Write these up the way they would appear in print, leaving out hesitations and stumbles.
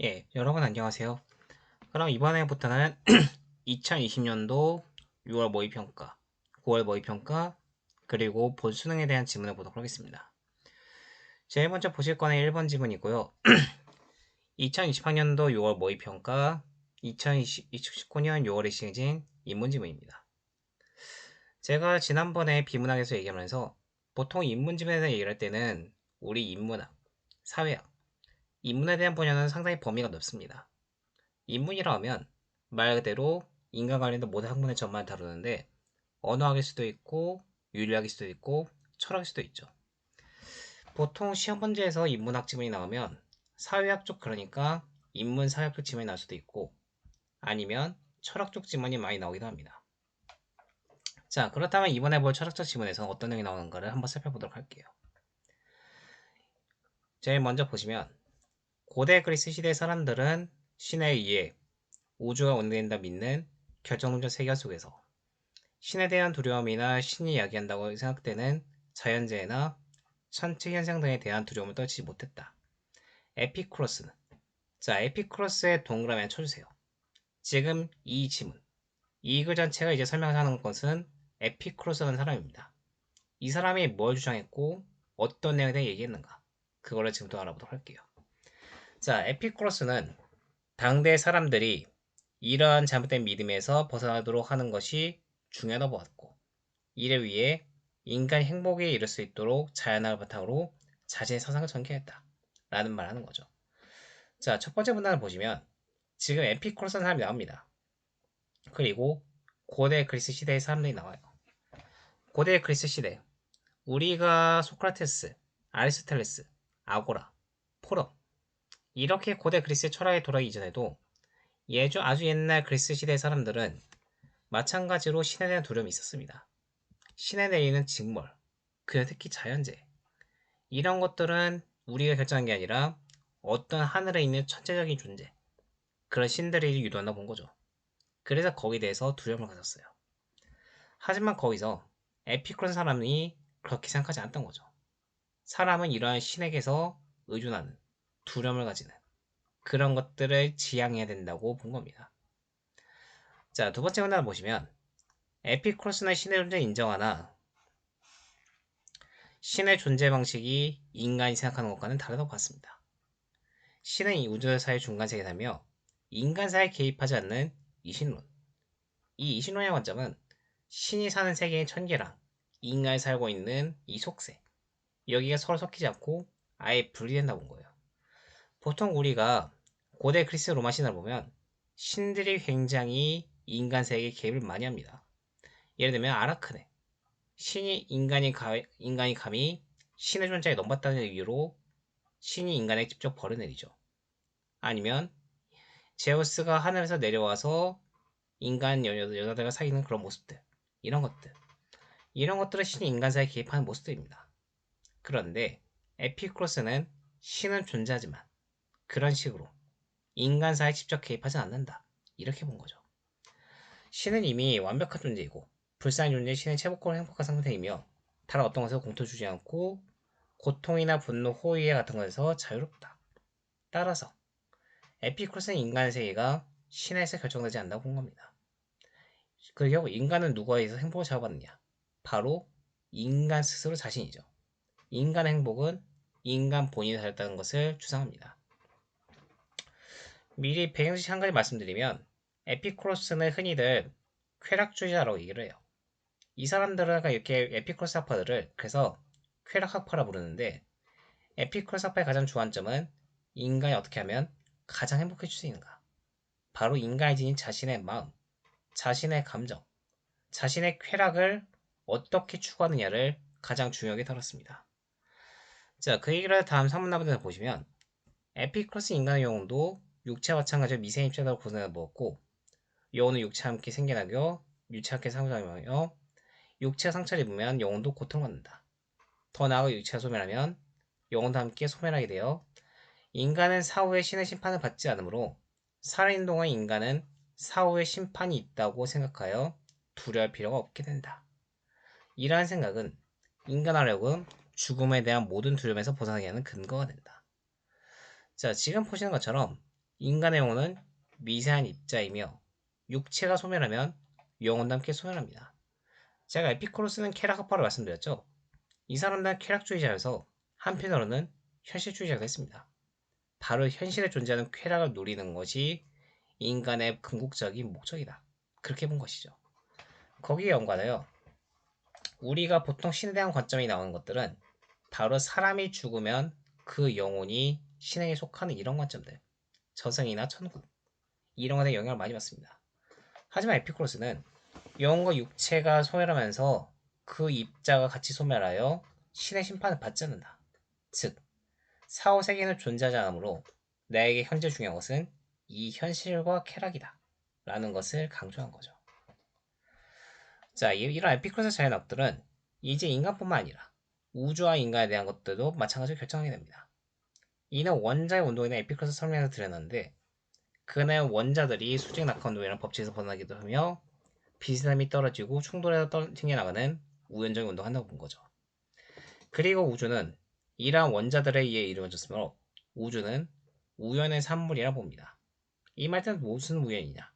예, 여러분 안녕하세요. 그럼 이번에부터는 2020년도 6월 모의평가, 9월 모의평가, 그리고 본수능에 대한 질문을 보도록 하겠습니다. 제일 먼저 보실 거는 1번 지문이고요. 2020학년도 6월 모의평가, 2019년 6월에 시행진 인문지문입니다. 제가 지난번에 비문학에서 얘기하면서 보통 인문지문에 대해 얘기할 때는 우리 인문학, 사회학, 인문에 대한 분야는 상당히 범위가 넓습니다. 인문이라 하면 말 그대로 인간 관련된 모든 학문의 전반을 다루는데 언어학일 수도 있고 윤리학일 수도 있고 철학일 수도 있죠. 보통 시험 문제에서 인문학 지문이 나오면 사회학 쪽 그러니까 인문 사회학 쪽 지문이 나올 수도 있고 아니면 철학 쪽 지문이 많이 나오기도 합니다. 자, 그렇다면 이번에 볼 철학적 지문에서 어떤 내용이 나오는가를 한번 살펴보도록 할게요. 제일 먼저 보시면 고대 그리스 시대 사람들은 신에 의해 우주가 운행된다 믿는 결정론적 세계 속에서 신에 대한 두려움이나 신이 야기한다고 생각되는 자연재해나 천체 현상 등에 대한 두려움을 떨치지 못했다. 에피쿠로스는 자, 에피쿠로스의 동그라미 쳐주세요. 지금 이 지문, 이 글 전체가 이제 설명하는 것은 에피쿠로스라는 사람입니다. 이 사람이 뭘 주장했고 어떤 내용에 대해 얘기했는가 그거를 지금부터 알아보도록 할게요. 자, 에피쿠로스는 당대 사람들이 이러한 잘못된 믿음에서 벗어나도록 하는 것이 중요하다고 보았고 이를 위해 인간 행복에 이를 수 있도록 자연을 바탕으로 자신의 사상을 전개했다. 라는 말 하는 거죠. 자, 첫 번째 문단을 보시면 지금 에피쿠로스라는 사람이 나옵니다. 그리고 고대 그리스 시대의 사람들이 나와요. 고대 그리스 시대 우리가 소크라테스, 아리스토텔레스, 아고라, 포럼 이렇게 고대 그리스 철학에 돌아가기 이전에도 아주 옛날 그리스 시대 사람들은 마찬가지로 신에 대한 두려움이 있었습니다. 신에 내리는 징벌, 그 특히 자연재해 이런 것들은 우리가 결정한 게 아니라 어떤 하늘에 있는 천체적인 존재 그런 신들이 유도한다 본 거죠. 그래서 거기에 대해서 두려움을 가졌어요. 하지만 거기서 에피쿠로스 사람이 그렇게 생각하지 않았던 거죠. 사람은 이러한 신에게서 의존하는 두려움을 가지는 그런 것들을 지향해야 된다고 본 겁니다. 자, 두 번째 문단을 보시면 에피쿠로스는 신의 존재를 인정하나 신의 존재 방식이 인간이 생각하는 것과는 다르다고 봤습니다. 신은 이 우주사의 중간세계라며 인간사에 개입하지 않는 이신론. 이 이신론의 관점은 신이 사는 세계인 천계랑 인간이 살고 있는 이 속세. 여기가 서로 섞이지 않고 아예 분리된다고 본 거예요. 보통 우리가 고대 그리스 로마 신화를 보면 신들이 굉장히 인간 세계에 개입을 많이 합니다. 예를 들면 아라크네. 신이 인간이 감히 신의 존재에 넘봤다는 이유로 신이 인간에게 직접 벌을 내리죠. 아니면 제우스가 하늘에서 내려와서 인간 여자들과 사귀는 그런 모습들 이런 것들은 신이 인간 사이에 개입하는 모습들입니다. 그런데 에피쿠로스는 신은 존재하지만 그런 식으로 인간 사이에 직접 개입하지 않는다 이렇게 본 거죠. 신은 이미 완벽한 존재이고 불쌍한 존재의 신은 체복권을 행복한 상태이며 다른 어떤 것을 공통 주지 않고 고통이나 분노, 호의에 같은 것에서 자유롭다. 따라서 에피쿠로스는 인간의 세계가 신에서 결정되지 않는다고 본 겁니다. 그 결국 인간은 누구에게서 행복을 잡아받느냐? 바로 인간 스스로 자신이죠. 인간의 행복은 인간 본인이 달렸다는 것을 주장합니다. 미리 배경지식 한 가지 말씀드리면 에피쿠로스는 흔히들 쾌락주의자라고 얘기를 해요. 이 사람들은 이렇게 에피쿠로스 학파들을 그래서 쾌락학파라 부르는데 에피쿠로스 학파의 가장 주안점은 인간이 어떻게 하면 가장 행복해질 수 있는가? 바로 인간이 지닌 자신의 마음, 자신의 감정, 자신의 쾌락을 어떻게 추구하느냐를 가장 중요하게 다뤘습니다. 자, 그 얘기를 다음 산문화문에서 보시면 에피쿠로스 인간의 영혼도 육체와 마찬가지로 미세 입자다고 구성해 먹었고 영혼은 육체와 함께 생겨나며 육체와 함께 상호작용하며 육체가 상처를 입으면 영혼도 고통받는다. 더 나아가 육체가 소멸하면 영혼도 함께 소멸하게 되어 인간은 사후에 신의 심판을 받지 않으므로 살아있는 동안 인간은 사후에 심판이 있다고 생각하여 두려워할 필요가 없게 된다. 이러한 생각은 인간하려고 죽음에 대한 모든 두려움에서 벗어나게 하는 근거가 된다. 자, 지금 보시는 것처럼 인간의 영혼은 미세한 입자이며 육체가 소멸하면 영혼도 함께 소멸합니다. 제가 에피쿠로스는 쾌락학파를 말씀드렸죠. 이 사람들은 쾌락주의자여서 한편으로는 현실주의자가 됐습니다. 바로 현실에 존재하는 쾌락을 누리는 것이 인간의 궁극적인 목적이다. 그렇게 본 것이죠. 거기에 연관하여 우리가 보통 신에 대한 관점이 나오는 것들은 바로 사람이 죽으면 그 영혼이 신에게 속하는 이런 관점들, 저승이나 천국 이런 것에 영향을 많이 받습니다. 하지만 에피쿠로스는 영혼과 육체가 소멸하면서 그 입자가 같이 소멸하여 신의 심판을 받지 않는다. 즉, 사후세계는 존재하지 않으므로 나에게 현재 중요한 것은 이 현실과 쾌락이다 라는 것을 강조한 거죠. 자, 이런 에피쿠로스 자연학들은 이제 인간뿐만 아니라 우주와 인간에 대한 것들도 마찬가지로 결정하게 됩니다. 이는 원자의 운동에 대한 에피쿠로스 설명에서 드렸는데, 그는 원자들이 수직 낙하운동이라는 법칙에서 벗어나기도 하며 비스듬히 떨어지고 충돌해서 튕겨나가는 우연적인 운동을 한다고 본 거죠. 그리고 우주는 이러한 원자들에 의해 이루어졌으므로 우주는 우연의 산물이라 봅니다. 이 말은 무슨 우연이냐?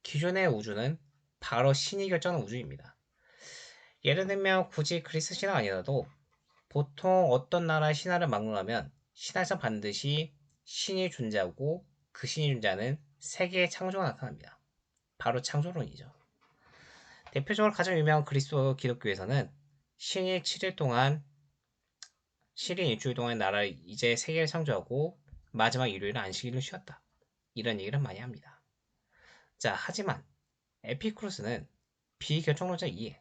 기존의 우주는 바로 신이 결정하는 우주입니다. 예를 들면 굳이 그리스 신화 아니라도 보통 어떤 나라의 신화를 막론하면 신화에서 반드시 신이 존재하고 그 신이 존재하는 세계의 창조가 나타납니다. 바로 창조론이죠. 대표적으로 가장 유명한 그리스도 기독교에서는 신이 7일 동안 실인 일주일 동안 나라를 이제 세계를 창조하고 마지막 일요일은 안식일로 쉬었다. 이런 얘기를 많이 합니다. 자, 하지만 에피쿠로스는 비결정론자 이해.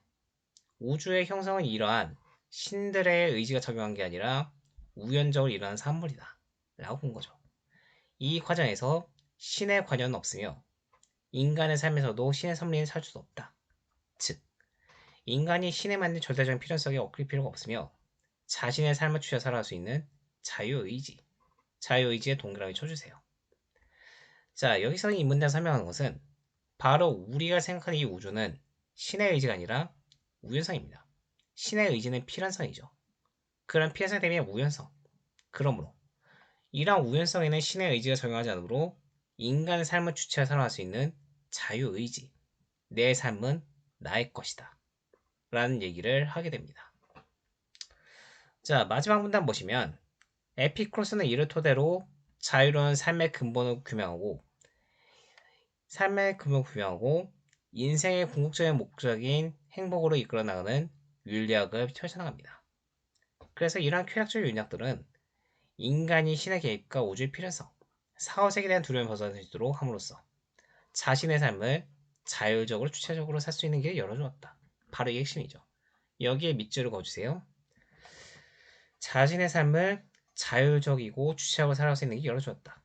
우주의 형성은 이러한 신들의 의지가 작용한 게 아니라 우연적으로 일어난 산물이다. 라고 본 거죠. 이 과정에서 신의 관여는 없으며 인간의 삶에서도 신의 섭리는 살 수 없다. 즉, 인간이 신에 맞는 절대적인 필연성에 얽힐 필요가 없으며 자신의 삶을 추려 살아갈 수 있는 자유의지, 자유의지에 동그라미 쳐주세요. 자, 여기서 이 문제를 설명하는 것은 바로 우리가 생각하는 이 우주는 신의 의지가 아니라 우연성입니다. 신의 의지는 필연성이죠. 그런 필연성 때문에 우연성. 그러므로 이러한 우연성에는 신의 의지가 적용하지 않으므로 인간의 삶을 주체해 살아갈 수 있는 자유의지, 내 삶은 나의 것이다 라는 얘기를 하게 됩니다. 자, 마지막 문단 보시면 에피쿠로스는 이를 토대로 자유로운 삶의 근본을 규명하고 인생의 궁극적인 목적인 행복으로 이끌어 나가는 윤리학을 펼쳐나갑니다. 그래서 이러한 쾌락적 윤리학들은 인간이 신의 개입과 우주의 필연성, 사후세계에 대한 두려움을 벗어날 수 있도록 함으로써 자신의 삶을 자율적으로 주체적으로 살 수 있는 길을 열어주었다. 바로 이 핵심이죠. 여기에 밑줄을 그어주세요. 자신의 삶을 자율적이고 주체적으로 살아갈 수 있는 길을 열어주었다.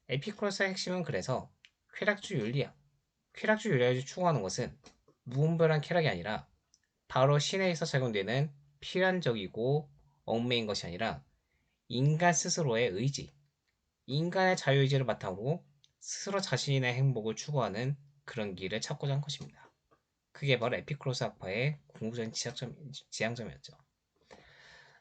에피쿠로스의 핵심은 그래서 쾌락주 윤리학. 쾌락주 윤리학을 추구하는 것은 무분별한 쾌락이 아니라 바로 신에 의해서 적용되는 필연적이고 얽매인 것이 아니라 인간 스스로의 의지, 인간의 자유의지를 바탕으로 스스로 자신의 행복을 추구하는 그런 길을 찾고자 한 것입니다. 그게 바로 에피쿠로스 학파의 궁극적인 지향점이었죠.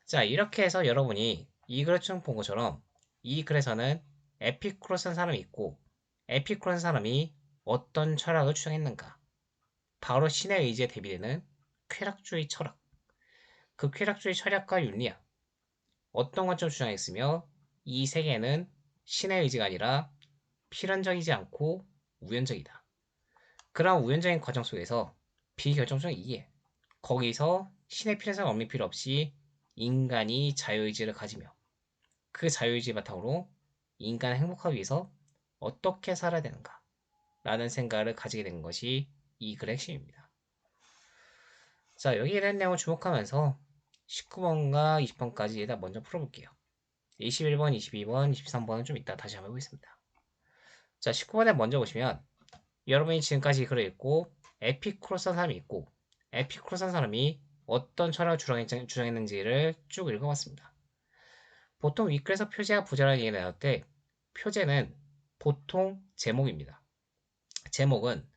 자, 이렇게 해서 여러분이 이 글을 쭉 본 것처럼 이 글에서는 에피쿠로스라는 사람이 있고 에피쿠로스라는 사람이 어떤 철학을 주장했는가? 바로 신의 의지에 대비되는 쾌락주의 철학. 그 쾌락주의 철학과 윤리학. 어떤 관점을 주장했으며 이 세계는 신의 의지가 아니라 필연적이지 않고 우연적이다. 그러한 우연적인 과정 속에서 비결정적 이해. 거기서 신의 필연성을 얽힐 필요 없이 인간이 자유의지를 가지며 그 자유의지 바탕으로 인간을 행복하기 위해서 어떻게 살아야 되는가 라는 생각을 가지게 된 것이 이 글의 핵심입니다. 자, 여기에 대한 내용을 주목하면서 19번과 20번까지 일단 먼저 풀어볼게요. 21번, 22번, 23번은 좀 이따 다시 한번 해보겠습니다. 자, 19번에 먼저 보시면 여러분이 지금까지 이 글을 읽고 에피쿠로스라는 사람이 있고 에피쿠로스라는 사람이 어떤 철학을 주장했는지를 쭉 읽어봤습니다. 보통 윗글에서 표제와 부제라는 얘기를 나눌 때 표제는 보통 제목입니다. 제목은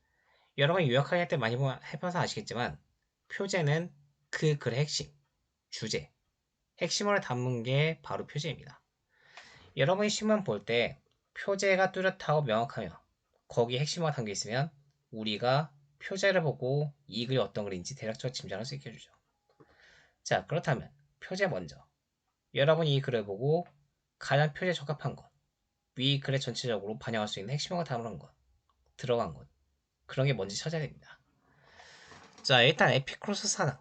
여러분이 요약하기 할 때 많이 해봐서 아시겠지만 표제는 그 글의 핵심, 주제, 핵심을 담은 게 바로 표제입니다. 여러분이 신문 볼 때 표제가 뚜렷하고 명확하며 거기에 핵심어가 담겨 있으면 우리가 표제를 보고 이 글이 어떤 글인지 대략적으로 짐작할 수 있게 해주죠. 자, 그렇다면 표제 먼저. 여러분이 이 글을 보고 가장 표제에 적합한 것, 위 글의 전체적으로 반영할 수 있는 핵심어가 담은 것, 들어간 것, 그런 게 뭔지 찾아야 됩니다. 자, 일단 에피크로스 사상.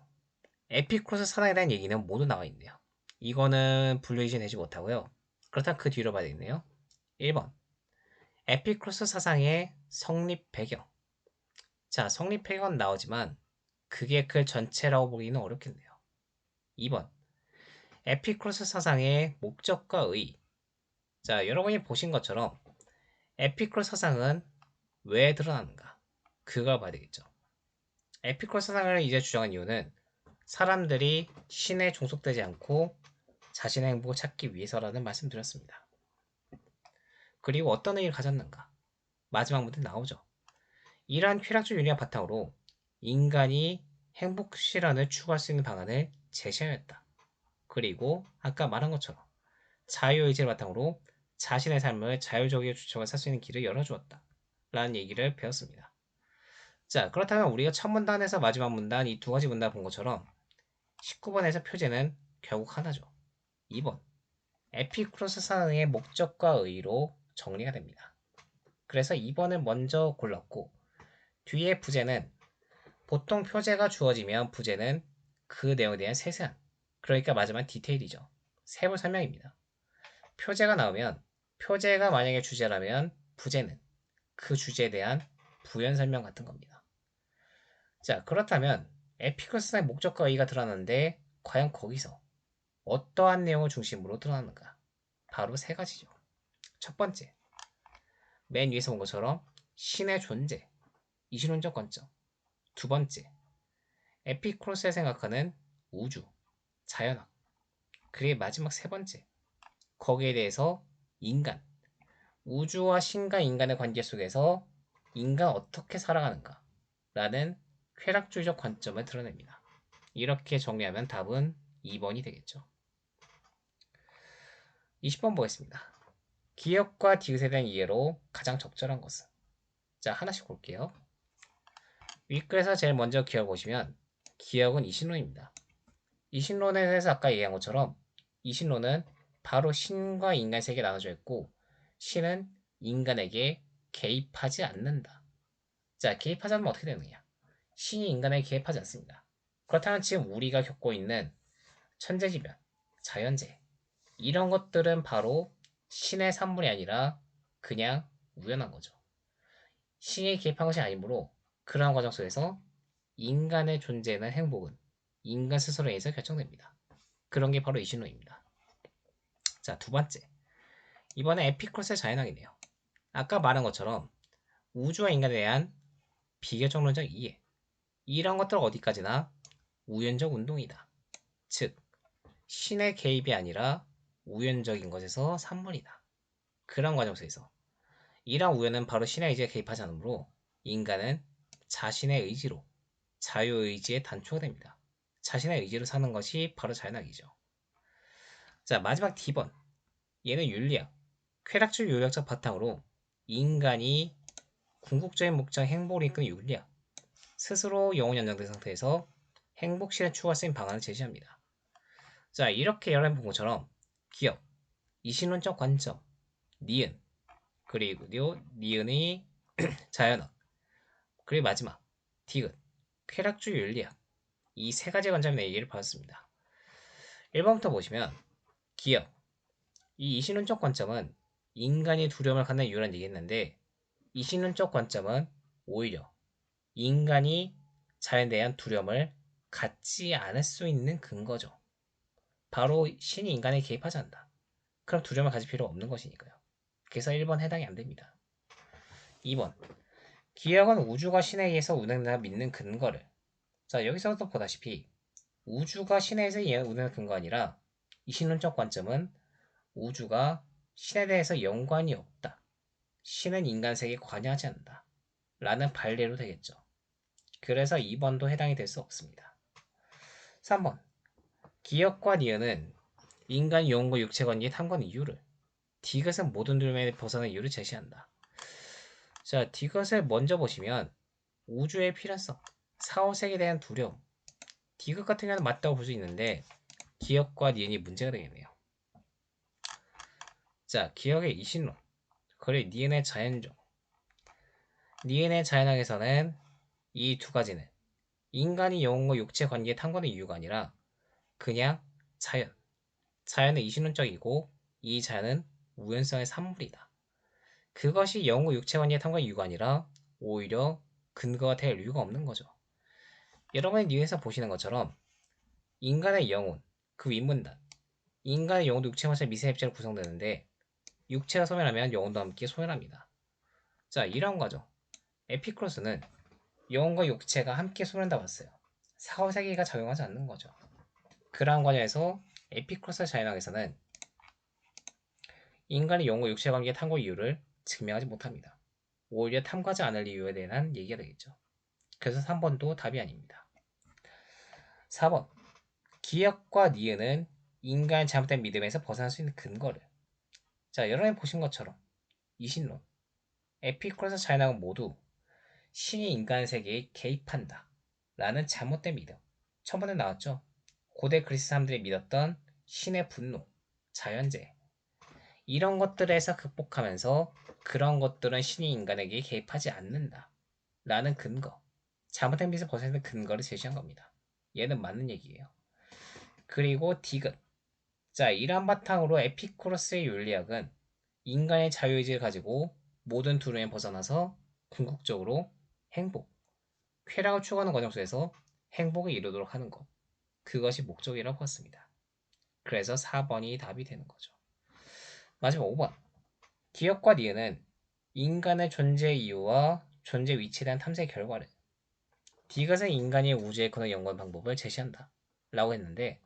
에피크로스 사상에 대한 얘기는 모두 나와 있네요. 이거는 분류이전 되지 못하고요. 그렇다면 그 뒤로 봐야 되겠네요. 1번. 에피크로스 사상의 성립 배경. 자, 성립 배경은 나오지만 그게 글 전체라고 보기는 어렵겠네요. 2번. 에피크로스 사상의 목적과 의의. 자, 여러분이 보신 것처럼 에피크로스 사상은 왜 드러나는가? 그걸 봐야 되겠죠. 에피크로스 사상을 이제 주장한 이유는 사람들이 신에 종속되지 않고 자신의 행복을 찾기 위해서라는 말씀드렸습니다. 그리고 어떤 의의를 가졌는가? 마지막 문제 나오죠. 이러한 쾌락주의 윤리를 바탕으로 인간이 행복 실현을 추구할 수 있는 방안을 제시하였다. 그리고 아까 말한 것처럼 자유의지를 바탕으로 자신의 삶을 자유적이게 주체하고 살 수 있는 길을 열어주었다. 라는 얘기를 배웠습니다. 자, 그렇다면 우리가 첫 문단에서 마지막 문단 이 두 가지 문단을 본 것처럼 19번에서 표제는 결국 하나죠. 2번. 에피쿠로스 사상의 목적과 의의로 정리가 됩니다. 그래서 2번을 먼저 골랐고 뒤에 부제는 보통 표제가 주어지면 부제는 그 내용에 대한 세세한, 그러니까 마지막 디테일이죠. 세부 설명입니다. 표제가 나오면 표제가 만약에 주제라면 부제는 그 주제에 대한 부연 설명 같은 겁니다. 자, 그렇다면 에피쿠로스의 목적과 의의가 드러나는데 과연 거기서 어떠한 내용을 중심으로 드러나는가? 바로 세 가지죠. 첫 번째, 맨 위에서 본 것처럼 신의 존재, 이신론적 관점. 두 번째, 에피쿠로스가 생각하는 우주, 자연학. 그리고 마지막 세 번째, 거기에 대해서 인간, 우주와 신과 인간의 관계 속에서 인간 어떻게 살아가는가 라는 쾌락주의적 관점을 드러냅니다. 이렇게 정리하면 답은 2번이 되겠죠. 20번 보겠습니다. 기억과 디귿에 대한 이해로 가장 적절한 것은? 자, 하나씩 볼게요. 윗글에서 제일 먼저 기억을 보시면 기억은 이신론입니다. 이신론에 대해서 아까 얘기한 것처럼 이신론은 바로 신과 인간 세계에 나눠져 있고 신은 인간에게 개입하지 않는다. 자, 개입하지 않으면 어떻게 되느냐? 신이 인간에게 개입하지 않습니다. 그렇다면 지금 우리가 겪고 있는 천재지변, 자연재해 이런 것들은 바로 신의 산물이 아니라 그냥 우연한 거죠. 신이 개입한 것이 아니므로 그러한 과정 속에서 인간의 존재는 행복은 인간 스스로에 의해서 결정됩니다. 그런 게 바로 이신론입니다. 자, 두 번째. 이번에 에피쿠로스의 자연학이네요. 아까 말한 것처럼 우주와 인간에 대한 비결정론적 이해. 이런 것들 어디까지나 우연적 운동이다. 즉, 신의 개입이 아니라 우연적인 것에서 산물이다. 그런 과정 속에서 이러한 우연은 바로 신의 의지에 개입하지 않으므로 인간은 자신의 의지로 자유의지의 단초가 됩니다. 자신의 의지로 사는 것이 바로 자연학이죠. 자, 마지막 D번. 얘는 윤리학, 쾌락주의 요약적 바탕으로 인간이 궁극적인 목적 행복을 이끄는 윤리학, 스스로 영혼 연장된 상태에서 행복 실현 추구할 수 있는 방안을 제시합니다. 자, 이렇게 여러분 본 것처럼 기업, 이신론적 관점, 니은, 그리고 니은의 자연학, 그리고 마지막 디귿, 쾌락주의 윤리학, 이 세 가지 관점의 얘기를 받았습니다. 1번부터 보시면 기업, 이 이신론적 관점은 인간이 두려움을 갖는 이유란 얘기했는데 이신론적 관점은 오히려 인간이 자연에 대한 두려움을 갖지 않을 수 있는 근거죠. 바로 신이 인간에 개입하지 않는다. 그럼 두려움을 가질 필요가 없는 것이니까요. 그래서 1번 해당이 안 됩니다. 2번. 기억은 우주가 신에 의해서 운행된다 믿는 근거를. 자, 여기서도 보다시피 우주가 신에 의해서 운행되는 근거가 아니라 이신론적 관점은 우주가 신에 대해서 연관이 없다. 신은 인간 세계에 관여하지 않는다. 라는 반례로 되겠죠. 그래서 2번도 해당이 될 수 없습니다. 3번. 기억과 니은은 인간 영혼과 육체 관계의 탐구하는 이유를 디귿은 모든 두려움에 벗어나는 이유를 제시한다. 자, 디귿을 먼저 보시면 우주의 필연성, 사후세계에 대한 두려움. 디귿 같은 경우는 맞다고 볼 수 있는데 기억과 니은이 문제가 되겠네요. 자, 기억의 이신론, 그리고 니은의 자연종. 니은의 자연학에서는 이 두 가지는 인간이 영혼과 육체 관계에 탐구하는 이유가 아니라 그냥 자연, 자연은 이신론적이고 이 자연은 우연성의 산물이다. 그것이 영혼과 육체 관계에 탐구하는 이유가 아니라 오히려 근거가 될 이유가 없는 거죠. 여러분이 니은에서 보시는 것처럼 인간의 영혼, 그 윗문단, 인간의 영혼도 육체와 미세 합체로 구성되는데 육체가 소멸하면 영혼도 함께 소멸합니다. 자, 이런 거죠. 에피쿠로스는 영혼과 육체가 함께 소멸한다고 봤어요. 사후세계가 작용하지 않는 거죠. 그러한 과정에서 에피쿠로스 자연학에서는 인간의 영혼과 육체 관계의 탐구 이유를 증명하지 못합니다. 오히려 탐구하지 않을 이유에 대한 얘기가 되겠죠. 그래서 3번도 답이 아닙니다. 4번. 기억과 니은은 인간의 잘못된 믿음에서 벗어날 수 있는 근거를. 자, 여러분이 보신 것처럼 이신론, 에피쿠로스 자연학은 모두 신이 인간 세계에 개입한다 라는 잘못된 믿음. 처음에 나왔죠. 고대 그리스 사람들이 믿었던 신의 분노, 자연재해, 이런 것들에서 극복하면서 그런 것들은 신이 인간에게 개입하지 않는다 라는 근거, 잘못된 믿음에서 벗어나는 근거를 제시한 겁니다. 얘는 맞는 얘기예요. 그리고 디귿. 자, 이러한 바탕으로 에피쿠로스의 윤리학은 인간의 자유의지를 가지고 모든 두려움에 벗어나서 궁극적으로 행복, 쾌락을 추구하는 과정 속에서 행복을 이루도록 하는 것. 그것이 목적이라고 봤습니다. 그래서 4번이 답이 되는 거죠. 마지막 5번. 기억과 니은은 인간의 존재 이유와 존재 위치에 대한 탐색의 결과를. 디귿은 인간이 우주의 근원 연구하는 방법을 제시한다 라고 했는데,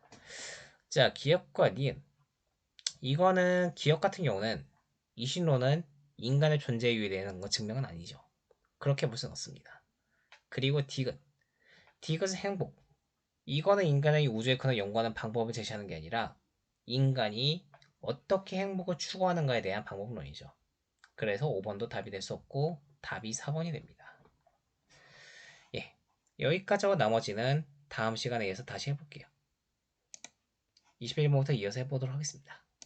자, 기억과 니은, 이거는 기억 같은 경우는 이신론은 인간의 존재 이유에 대한 증명은 아니죠. 그렇게 볼 수는 없습니다. 그리고 디귿은 행복, 이거는 인간의 우주의 근원을 연구하는 방법을 제시하는 게 아니라 인간이 어떻게 행복을 추구하는가에 대한 방법론이죠. 그래서 5번도 답이 될 수 없고 답이 4번이 됩니다. 예, 여기까지 하고 나머지는 다음 시간에 의해서 다시 해볼게요. 21번부터 이어서 해보도록 하겠습니다.